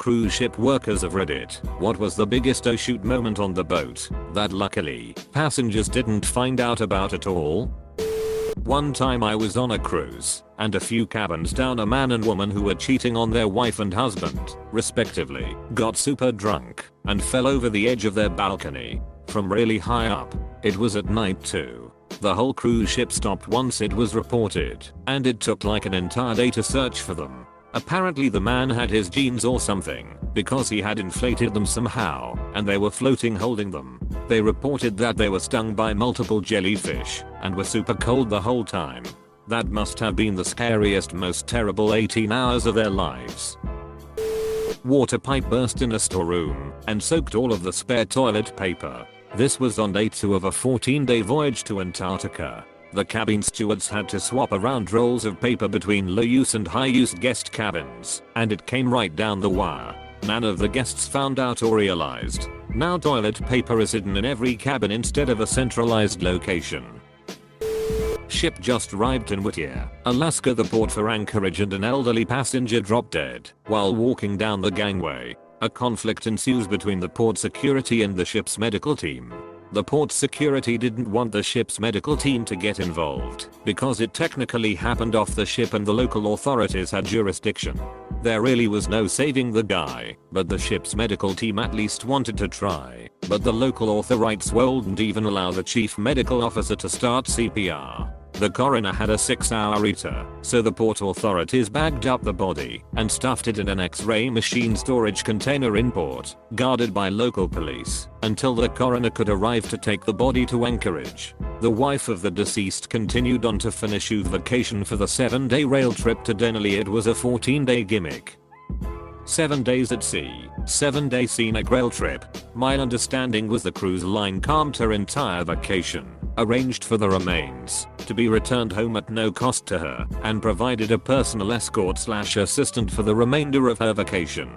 cruise ship workers of Reddit, what was the biggest oh shoot moment on the boat that luckily passengers didn't find out about at all? One time I was on a cruise, and a few cabins down a man and woman who were cheating on their wife and husband, respectively, got super drunk and fell over the edge of their balcony from really high up. It was at night too. The whole cruise ship stopped once it was reported, and it took like an entire day to search for them. Apparently the man had his jeans or something, because he had inflated them somehow, and they were floating holding them. They reported that they were stung by multiple jellyfish, and were super cold the whole time. That must have been the scariest, most terrible 18 hours of their lives. Water pipe burst in a storeroom, and soaked all of the spare toilet paper. This was on day 2 of a 14-day voyage to Antarctica. The cabin stewards had to swap around rolls of paper between low-use and high-use guest cabins, and it came right down the wire. None of the guests found out or realized. Now toilet paper is hidden in every cabin instead of a centralized location. Ship just arrived in Whittier, Alaska, the port for anchorage, and an elderly passenger dropped dead while walking down the gangway. A conflict ensues between the port security and the ship's medical team. The port security didn't want the ship's medical team to get involved because it technically happened off the ship and the local authorities had jurisdiction. There really was no saving the guy, but the ship's medical team at least wanted to try. But the local authorities wouldn't even allow the chief medical officer to start CPR. The coroner had a 6-hour reader, so the port authorities bagged up the body and stuffed it in an X-ray machine storage container in port, guarded by local police, until the coroner could arrive to take the body to Anchorage. The wife of the deceased continued on to finish youth vacation for the 7-day rail trip to Denali. It was a 14-day gimmick. 7 days at sea, 7-day scenic rail trip. My understanding was the cruise line calmed her entire vacation, arranged for the remains to be returned home at no cost to her, and provided a personal escort/assistant for the remainder of her vacation.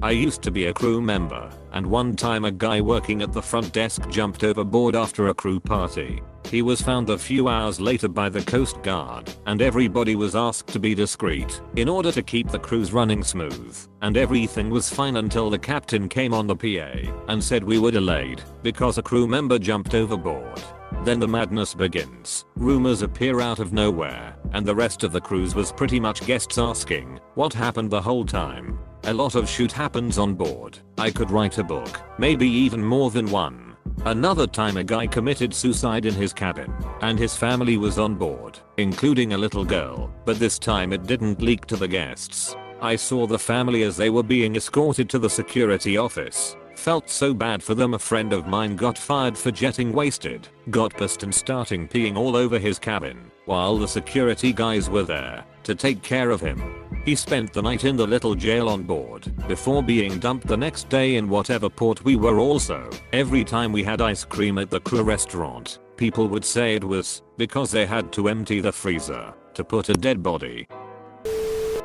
I used to be a crew member, and one time a guy working at the front desk jumped overboard after a crew party. He was found a few hours later by the Coast Guard, and everybody was asked to be discreet in order to keep the cruise running smooth, and everything was fine until the captain came on the PA and said we were delayed because a crew member jumped overboard. Then the madness begins. Rumors appear out of nowhere, and the rest of the cruise was pretty much guests asking what happened the whole time. A lot of shoot happens on board. I could write a book, maybe even more than one. Another time a guy committed suicide in his cabin, and his family was on board, including a little girl, but this time it didn't leak to the guests. I saw the family as they were being escorted to the security office. Felt so bad for them. A friend of mine got fired for getting wasted, got pissed and starting peeing all over his cabin, while the security guys were there to take care of him. He spent the night in the little jail on board before being dumped the next day in whatever port we were. Also, every time we had ice cream at the crew restaurant, people would say it was because they had to empty the freezer to put a dead body.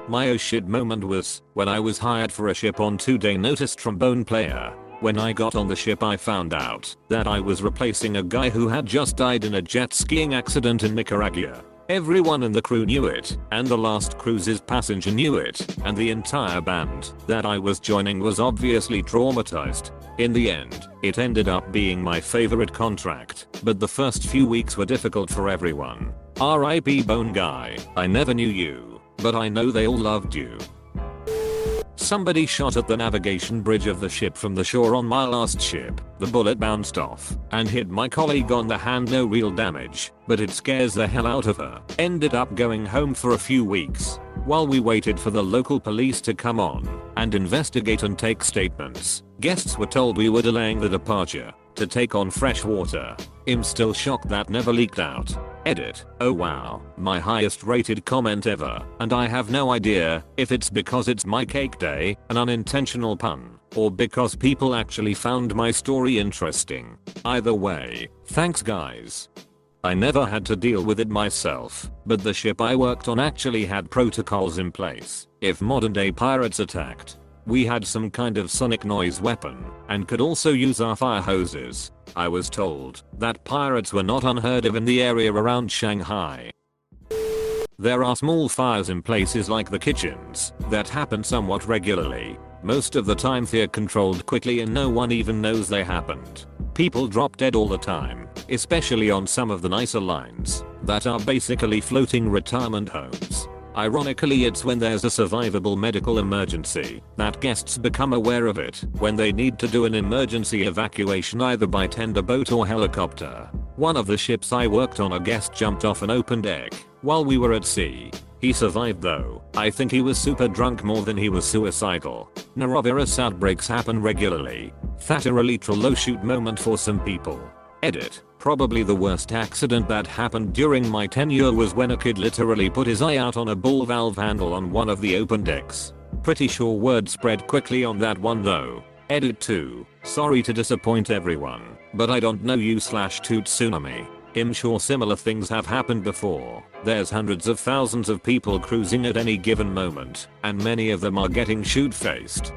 My oh shit moment was when I was hired for a ship on 2-day notice trombone player. When I got on the ship I found out that I was replacing a guy who had just died in a jet skiing accident in Nicaragua. Everyone in the crew knew it, and the last cruise's passenger knew it, and the entire band that I was joining was obviously traumatized. In the end, it ended up being my favorite contract, but the first few weeks were difficult for everyone. RIP Bone Guy, I never knew you, but I know they all loved you. Somebody shot at the navigation bridge of the ship from the shore on my last ship. The bullet bounced off and hit my colleague on the hand. No real damage, but it scares the hell out of her. Ended up going home for a few weeks while we waited for the local police to come on and investigate and take statements. Guests were told we were delaying the departure to take on fresh water. I'm still shocked that never leaked out. Edit. Oh wow, my highest rated comment ever, and I have no idea if it's because it's my cake day, an unintentional pun, or because people actually found my story interesting. Either way, thanks guys. I never had to deal with it myself, but the ship I worked on actually had protocols in place. If modern day pirates attacked, we had some kind of sonic noise weapon and could also use our fire hoses. I was told that pirates were not unheard of in the area around Shanghai. There are small fires in places like the kitchens that happen somewhat regularly. Most of the time they're controlled quickly and no one even knows they happened. People drop dead all the time, especially on some of the nicer lines that are basically floating retirement homes. Ironically, it's when there's a survivable medical emergency that guests become aware of it when they need to do an emergency evacuation either by tender boat or helicopter. One of the ships I worked on, a guest jumped off an open deck while we were at sea. He survived though. I think he was super drunk more than he was suicidal. Norovirus outbreaks happen regularly. That a literal low shoot moment for some people. Edit. Probably the worst accident that happened during my tenure was when a kid literally put his eye out on a ball valve handle on one of the open decks. Pretty sure word spread quickly on that one though. Edit 2. Sorry to disappoint everyone, but I don't know you/toot tsunami. I'm sure similar things have happened before. There's hundreds of thousands of people cruising at any given moment, and many of them are getting shoot-faced.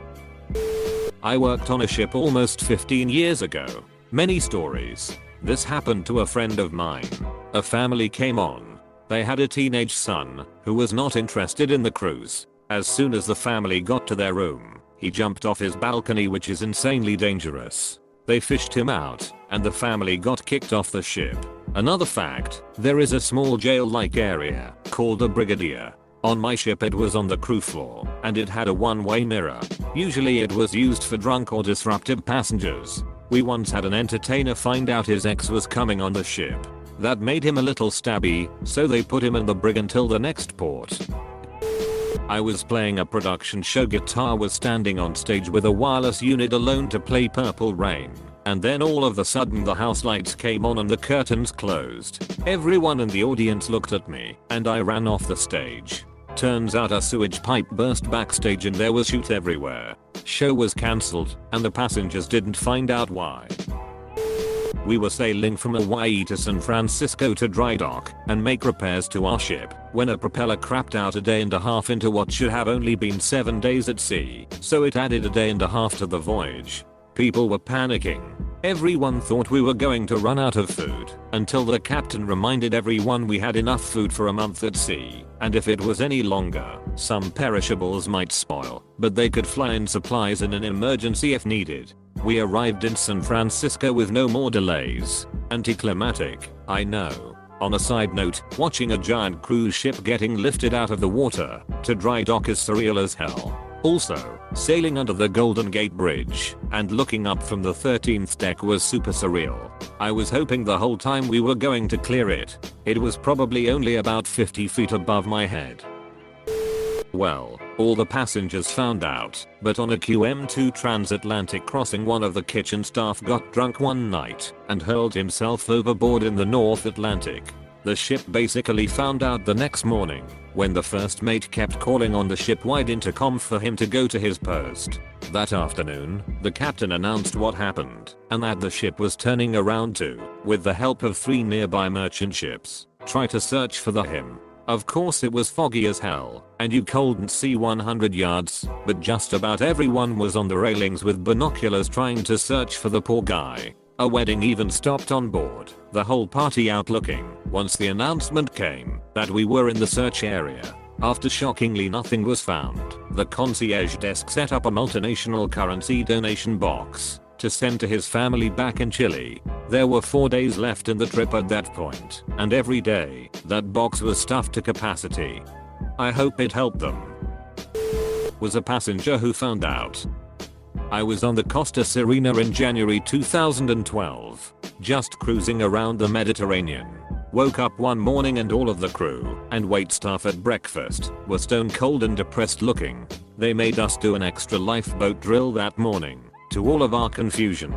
I worked on a ship almost 15 years ago. Many stories. This happened to a friend of mine. A family came on. They had a teenage son who was not interested in the cruise. As soon as the family got to their room, he jumped off his balcony, which is insanely dangerous. They fished him out, and the family got kicked off the ship. Another fact, there is a small jail-like area called a brigadier. On my ship it was on the crew floor, and it had a one-way mirror. Usually it was used for drunk or disruptive passengers. We once had an entertainer find out his ex was coming on the ship. That made him a little stabby, so they put him in the brig until the next port. I was playing a production show. Guitar was standing on stage with a wireless unit alone to play Purple Rain. And then all of a sudden the house lights came on and the curtains closed. Everyone in the audience looked at me, and I ran off the stage. Turns out a sewage pipe burst backstage and there was shoot everywhere. Show was cancelled, and the passengers didn't find out why. We were sailing from Hawaii to San Francisco to dry dock and make repairs to our ship when a propeller crapped out a day and a half into what should have only been 7 days at sea, so it added a day and a half to the voyage. People were panicking. Everyone thought we were going to run out of food, until the captain reminded everyone we had enough food for a month at sea, and if it was any longer, some perishables might spoil, but they could fly in supplies in an emergency if needed. We arrived in San Francisco with no more delays. Anticlimactic, I know. On a side note, watching a giant cruise ship getting lifted out of the water to dry dock is surreal as hell. Also, sailing under the Golden Gate Bridge and looking up from the 13th deck was super surreal. I was hoping the whole time we were going to clear it. It was probably only about 50 feet above my head. Well, all the passengers found out, but on a QM2 transatlantic crossing, one of the kitchen staff got drunk one night and hurled himself overboard in the North Atlantic. The ship basically found out the next morning when the first mate kept calling on the ship-wide intercom for him to go to his post. That afternoon, the captain announced what happened and that the ship was turning around to, with the help of 3 nearby merchant ships, try to search for him. Of course it was foggy as hell, and you couldn't see 100 yards, but just about everyone was on the railings with binoculars trying to search for the poor guy. A wedding even stopped on board, the whole party out looking, once the announcement came that we were in the search area. After shockingly nothing was found, the concierge desk set up a multinational currency donation box to send to his family back in Chile. There were 4 days left in the trip at that point, and every day, that box was stuffed to capacity. I hope it helped them. Was a passenger who found out. I was on the Costa Serena in January 2012, just cruising around the Mediterranean. Woke up one morning and all of the crew and wait staff at breakfast were stone cold and depressed looking. They made us do an extra lifeboat drill that morning, to all of our confusion.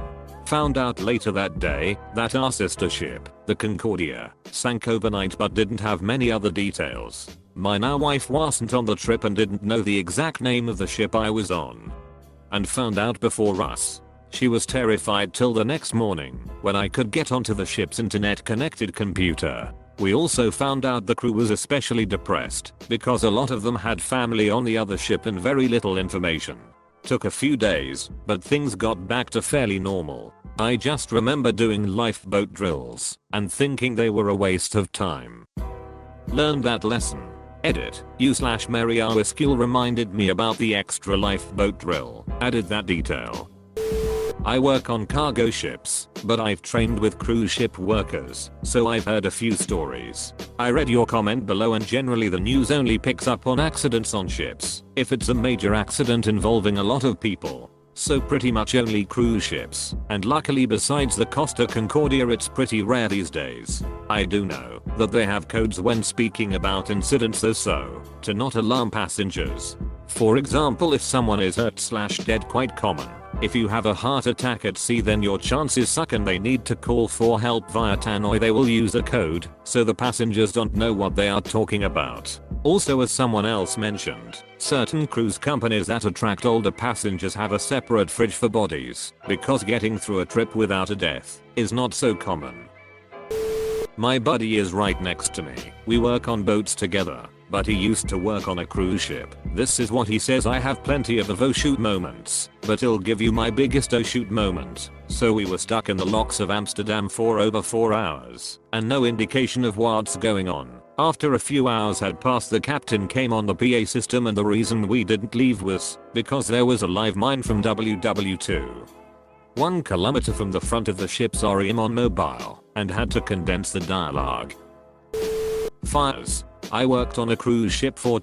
Found out later that day that our sister ship, the Concordia, sank overnight but didn't have many other details. My now wife wasn't on the trip and didn't know the exact name of the ship I was on, and found out before us. She was terrified till the next morning when I could get onto the ship's internet connected computer. We also found out the crew was especially depressed because a lot of them had family on the other ship and very little information. Took a few days, but things got back to fairly normal. I just remember doing lifeboat drills and thinking they were a waste of time. Learned that lesson. Edit, you/Mary skill reminded me about the extra lifeboat drill. Added that detail. I work on cargo ships, but I've trained with cruise ship workers, so I've heard a few stories. I read your comment below, and generally the news only picks up on accidents on ships, if it's a major accident involving a lot of people. So pretty much only cruise ships, and luckily besides the Costa Concordia it's pretty rare these days. I do know that they have codes when speaking about incidents though, so to not alarm passengers. For example, if someone is hurt/dead, quite common. If you have a heart attack at sea, then your chances suck and they need to call for help via tannoy. They will use a code, so the passengers don't know what they are talking about. Also, as someone else mentioned, certain cruise companies that attract older passengers have a separate fridge for bodies, because getting through a trip without a death is not so common. My buddy is right next to me. We work on boats together, but he used to work on a cruise ship. This is what he says: I have plenty of oh shoot moments, but I'll give you my biggest oh shoot moment. So we were stuck in the locks of Amsterdam for over 4 hours, and no indication of what's going on. After a few hours had passed, the captain came on the PA system, and the reason we didn't leave was because there was a live mine from WW2. 1 kilometer from the front of the ship's REM on mobile, and had to condense the dialogue. Fires. I worked on a cruise ship for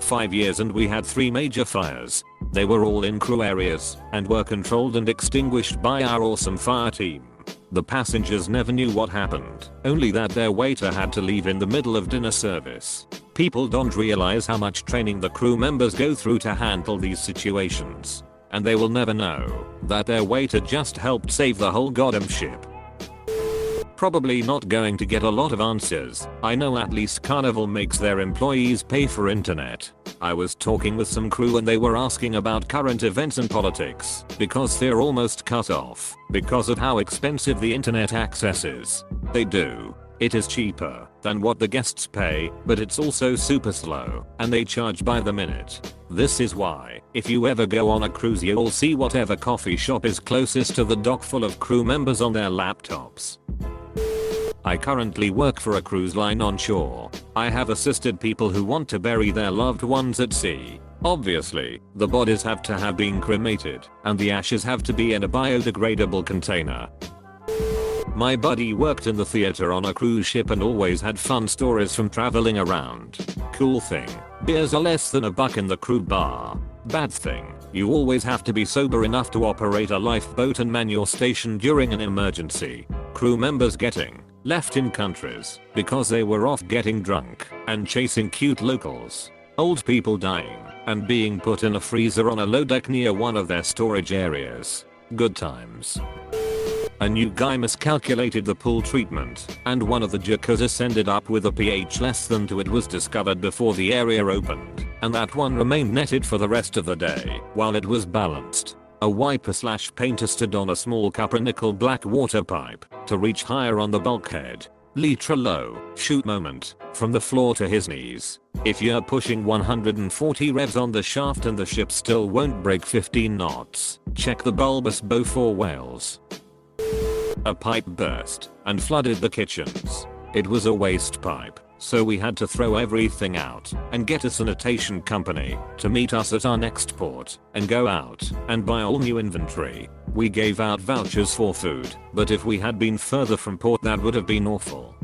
5 years and we had 3 major fires. They were all in crew areas and were controlled and extinguished by our awesome fire team. The passengers never knew what happened, only that their waiter had to leave in the middle of dinner service. People don't realize how much training the crew members go through to handle these situations, and they will never know that their waiter just helped save the whole goddamn ship. Probably not going to get a lot of answers. I know at least Carnival makes their employees pay for internet. I was talking with some crew and they were asking about current events and politics, because they're almost cut off because of how expensive the internet access is. They do. It is cheaper than what the guests pay, but it's also super slow, and they charge by the minute. This is why, if you ever go on a cruise, you'll see whatever coffee shop is closest to the dock full of crew members on their laptops. I currently work for a cruise line on shore. I have assisted people who want to bury their loved ones at sea. Obviously, the bodies have to have been cremated, and the ashes have to be in a biodegradable container. My buddy worked in the theater on a cruise ship and always had fun stories from traveling around. Cool thing, beers are less than $1 in the crew bar. Bad thing, you always have to be sober enough to operate a lifeboat and man your station during an emergency. Crew members getting left in countries because they were off getting drunk and chasing cute locals. Old people dying and being put in a freezer on a low deck near one of their storage areas. Good times. A new guy miscalculated the pool treatment, and one of the jacuzzis ended up with a pH less than 2. It was discovered before the area opened, and that one remained netted for the rest of the day while it was balanced. A wiper/painter stood on a small copper nickel black water pipe to reach higher on the bulkhead. Litra low shoot moment from the floor to his knees. If you're pushing 140 revs on the shaft and the ship still won't break 15 knots, check the bulbous bow for whales. A pipe burst and flooded the kitchens. It was a waste pipe, so we had to throw everything out and get a sanitation company to meet us at our next port and go out and buy all new inventory. We gave out vouchers for food, but if we had been further from port that would have been awful.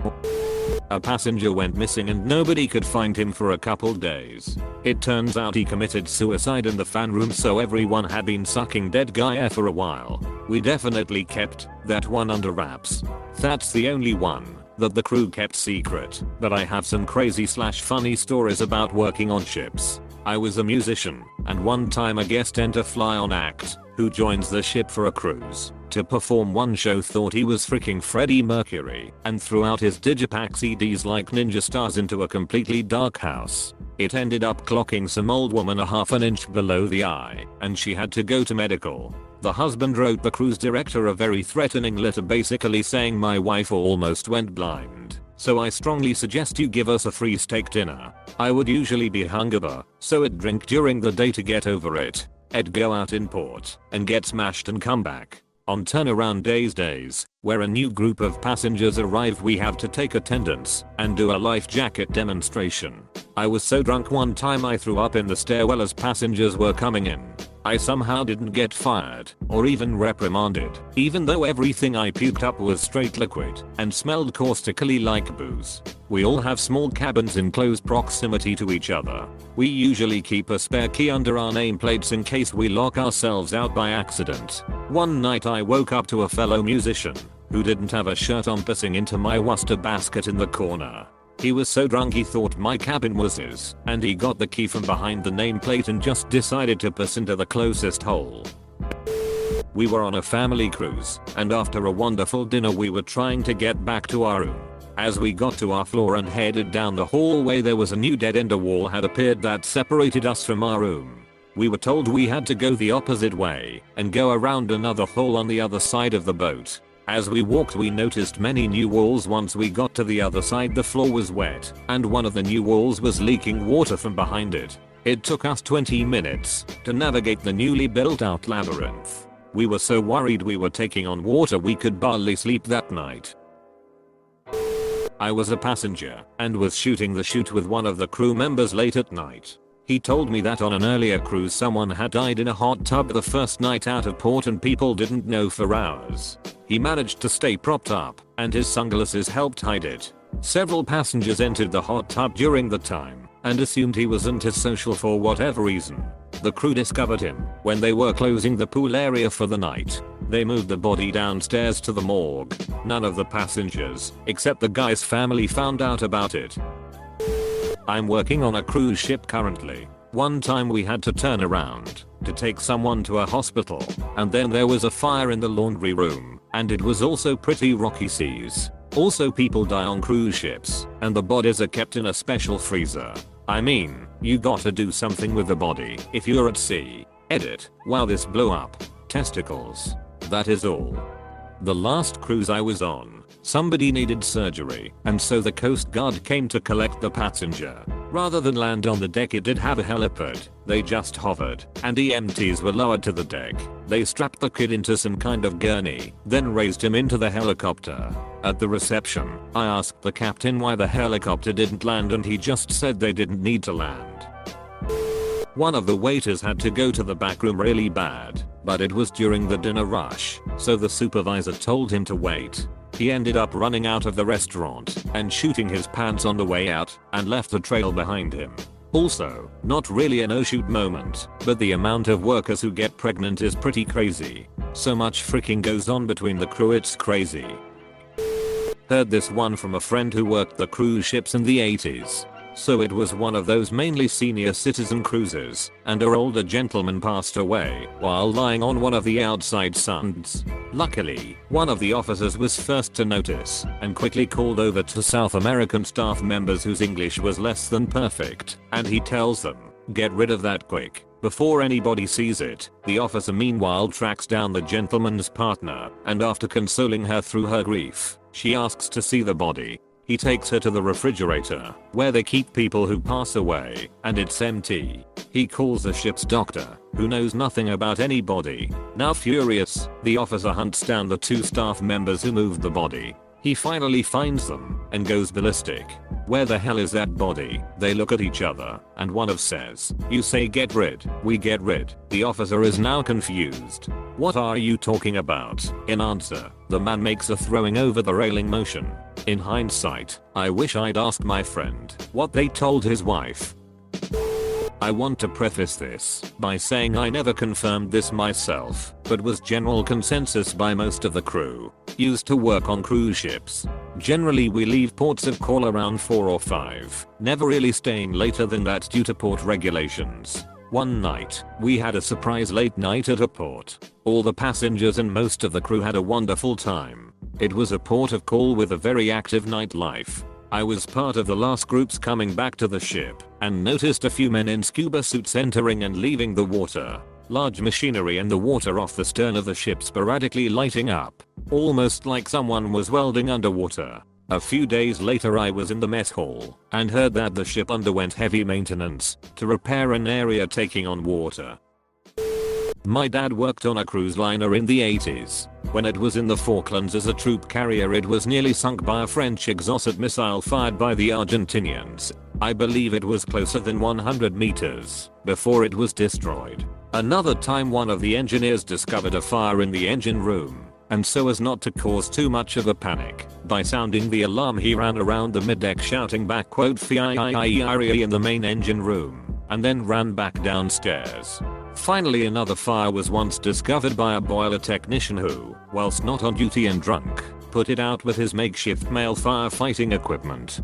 A passenger went missing and nobody could find him for a couple days. It turns out he committed suicide in the fan room, so everyone had been sucking dead guy air for a while. We definitely kept that one under wraps. That's the only one that the crew kept secret, but I have some crazy/funny stories about working on ships. I was a musician, and one time a guest fly-on act who joins the ship for a cruise to perform one show thought he was freaking Freddie Mercury and threw out his digipack CDs like ninja stars into a completely dark house. It ended up clocking some old woman a half an inch below the eye, and she had to go to medical. The husband wrote the cruise director a very threatening letter basically saying, "My wife almost went blind, so I strongly suggest you give us a free steak dinner." I would usually be hungover, so I'd drink during the day to get over it. I'd go out in port and get smashed and come back. On turnaround days where a new group of passengers arrive, we have to take attendance and do a life jacket demonstration. I was so drunk one time I threw up in the stairwell as passengers were coming in. I somehow didn't get fired or even reprimanded, even though everything I puked up was straight liquid and smelled caustically like booze. We all have small cabins in close proximity to each other. We usually keep a spare key under our nameplates in case we lock ourselves out by accident. One night I woke up to a fellow musician who didn't have a shirt on pissing into my Worcester basket in the corner. He was so drunk he thought my cabin was his, and he got the key from behind the nameplate and just decided to piss into the closest hole. We were on a family cruise, and after a wonderful dinner we were trying to get back to our room. As we got to our floor and headed down the hallway, there was a new dead-end wall had appeared that separated us from our room. We were told we had to go the opposite way and go around another hole on the other side of the boat. As we walked we noticed many new walls. Once we got to the other side the floor was wet and one of the new walls was leaking water from behind it. It took us 20 minutes to navigate the newly built out labyrinth. We were so worried we were taking on water we could barely sleep that night. I was a passenger and was shooting the chute with one of the crew members late at night. He told me that on an earlier cruise someone had died in a hot tub the first night out of port and people didn't know for hours. He managed to stay propped up and his sunglasses helped hide it. Several passengers entered the hot tub during the time and assumed he was antisocial for whatever reason. The crew discovered him when they were closing the pool area for the night. They moved the body downstairs to the morgue. None of the passengers, except the guy's family, found out about it. I'm working on a cruise ship currently. One time we had to turn around to take someone to a hospital, and then there was a fire in the laundry room, and it was also pretty rocky seas. Also people die on cruise ships, and the bodies are kept in a special freezer. I mean, you gotta do something with the body if you're at sea. Edit. Wow, this blew up. Testicles. That is all. The last cruise I was on, somebody needed surgery, and so the Coast Guard came to collect the passenger. Rather than land on the deck, it did have a helipad. They just hovered, and EMTs were lowered to the deck. They strapped the kid into some kind of gurney, then raised him into the helicopter. At the reception, I asked the captain why the helicopter didn't land, and he just said they didn't need to land. One of the waiters had to go to the back room really bad, but it was during the dinner rush, so the supervisor told him to wait. He ended up running out of the restaurant and shooting his pants on the way out and left a trail behind him. Also, not really an oh-shoot moment, but the amount of workers who get pregnant is pretty crazy. So much freaking goes on between the crew, it's crazy. Heard this one from a friend who worked the cruise ships in the 80s. So it was one of those mainly senior citizen cruises, and our older gentleman passed away while lying on one of the outside sunds. Luckily, one of the officers was first to notice and quickly called over to South American staff members whose English was less than perfect, and he tells them, "Get rid of that quick, before anybody sees it." The officer meanwhile tracks down the gentleman's partner, and after consoling her through her grief, she asks to see the body. He takes her to the refrigerator, where they keep people who pass away, and it's empty. He calls the ship's doctor, who knows nothing about any body. Now furious, the officer hunts down the two staff members who moved the body. He finally finds them and goes ballistic. "Where the hell is that body?" They look at each other, and one of says, "You say get rid, we get rid." The officer is now confused. "What are you talking about?" In answer, the man makes a throwing over the railing motion. In hindsight, I wish I'd asked my friend what they told his wife. I want to preface this by saying I never confirmed this myself, but was general consensus by most of the crew used to work on cruise ships. Generally we leave ports of call around 4 or 5, never really staying later than that due to port regulations. One night, we had a surprise late night at a port. All the passengers and most of the crew had a wonderful time. It was a port of call with a very active nightlife. I was part of the last groups coming back to the ship and noticed a few men in scuba suits entering and leaving the water. Large machinery in the water off the stern of the ship sporadically lighting up, almost like someone was welding underwater. A few days later I was in the mess hall and heard that the ship underwent heavy maintenance to repair an area taking on water. My dad worked on a cruise liner in the 80s. When it was in the Falklands as a troop carrier, it was nearly sunk by a French exocet missile fired by the Argentinians. I believe it was closer than 100 meters before it was destroyed. Another time one of the engineers discovered a fire in the engine room, and so as not to cause too much of a panic, by sounding the alarm he ran around the middeck shouting back "Fire" in the main engine room, and then ran back downstairs. Finally, another fire was once discovered by a boiler technician who, whilst not on duty and drunk, put it out with his makeshift male firefighting equipment.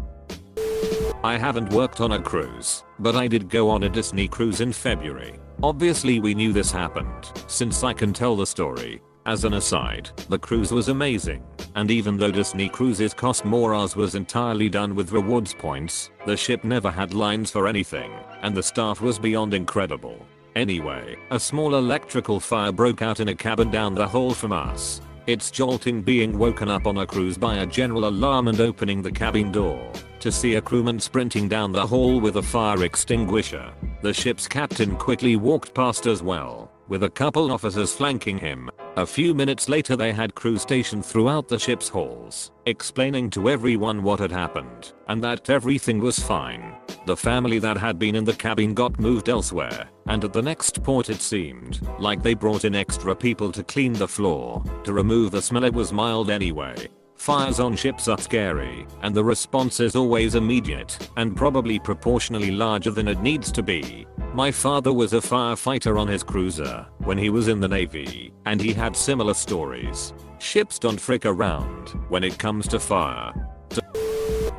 I haven't worked on a cruise, but I did go on a Disney cruise in February. Obviously we knew this happened, since I can tell the story. As an aside, the cruise was amazing, and even though Disney cruises cost more, ours was entirely done with rewards points. The ship never had lines for anything, and the staff was beyond incredible. Anyway, a small electrical fire broke out in a cabin down the hall from us. It's jolting being woken up on a cruise by a general alarm and opening the cabin door to see a crewman sprinting down the hall with a fire extinguisher. The ship's captain quickly walked past as well, with a couple officers flanking him. A few minutes later they had crew stationed throughout the ship's halls, explaining to everyone what had happened, and that everything was fine. The family that had been in the cabin got moved elsewhere, and at the next port it seemed like they brought in extra people to clean the floor, to remove the smell. It was mild anyway. Fires on ships are scary, and the response is always immediate, and probably proportionally larger than it needs to be. My father was a firefighter on his cruiser when he was in the Navy, and he had similar stories. Ships don't frick around when it comes to fire.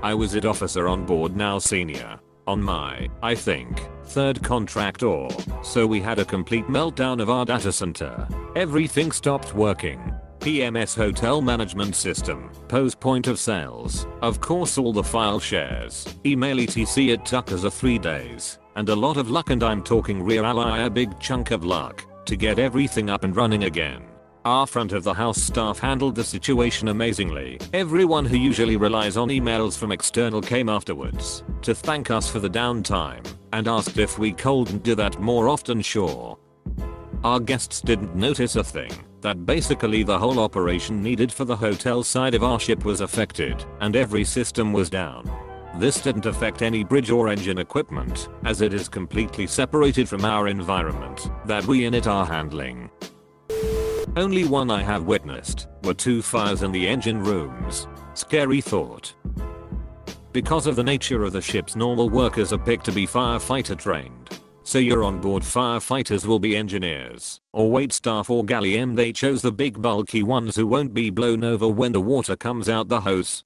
I was it officer on board, now senior, on my, I think, third contract or so. We had a complete meltdown of our data center. Everything stopped working. PMS hotel management system, POS point of sales, of course all the file shares, email etc. It took us 3 days, and a lot of luck, and I'm talking a big chunk of luck, to get everything up and running again. Our front of the house staff handled the situation amazingly. Everyone who usually relies on emails from external came afterwards to thank us for the downtime, and asked if we couldn't do that more often. Sure. Our guests didn't notice a thing, that basically the whole operation needed for the hotel side of our ship was affected, and every system was down. This didn't affect any bridge or engine equipment, as it is completely separated from our environment that we in it are handling. Only one I have witnessed were 2 fires in the engine rooms. Scary thought. Because of the nature of the ship's normal workers are picked to be firefighter trained. So your onboard firefighters will be engineers, or wait staff, or galley. They chose the big bulky ones who won't be blown over when the water comes out the hose.